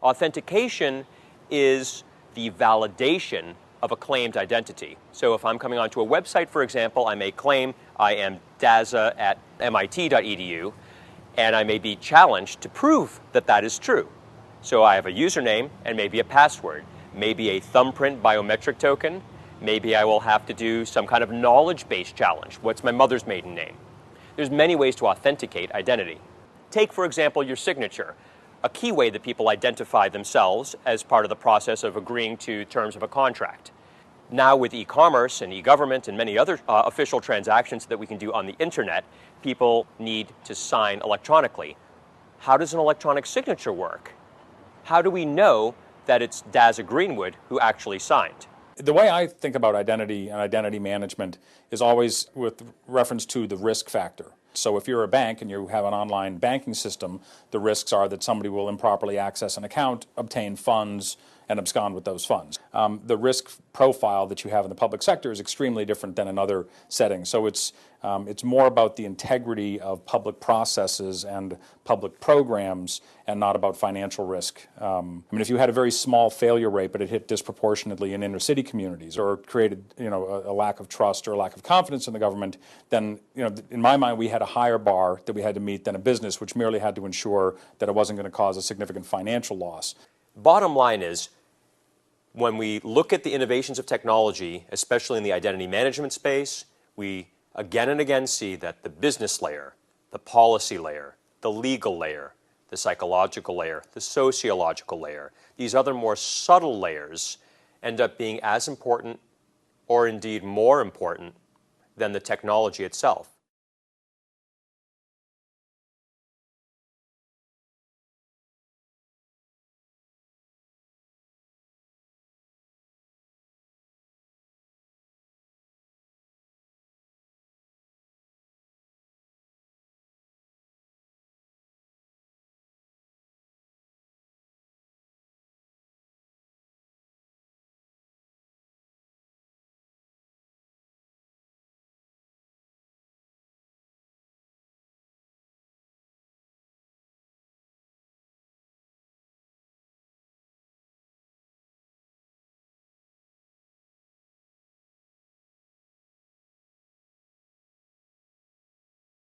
Authentication is the validation of a claimed identity. So if I'm coming onto a website, for example, I may claim I am Dazza at MIT.edu, and I may be challenged to prove that that is true. So I have a username and maybe a password, maybe a thumbprint biometric token, maybe I will have to do some kind of knowledge-based challenge. What's my mother's maiden name? There's many ways to authenticate identity. Take, for example, your signature, a key way that people identify themselves as part of the process of agreeing to terms of a contract. Now with e-commerce and e-government and many other official transactions that we can do on the internet, people need to sign electronically. How does an electronic signature work? How do we know that it's Dazza Greenwood who actually signed? The way I think about identity and identity management is always with reference to the risk factor. So if you're a bank and you have an online banking system, the risks are that somebody will improperly access an account, obtain funds, and abscond with those funds. The risk profile that you have in the public sector is extremely different than in other settings. So it's more about the integrity of public processes and public programs and not about financial risk. I mean, if you had a very small failure rate, but it hit disproportionately in inner city communities or created, a lack of trust or a lack of confidence in the government, then, in my mind, we had a higher bar that we had to meet than a business, which merely had to ensure that it wasn't going to cause a significant financial loss. Bottom line is, when we look at the innovations of technology, especially in the identity management space, we again and again see that the business layer, the policy layer, the legal layer, the psychological layer, the sociological layer, these other more subtle layers end up being as important or indeed more important than the technology itself.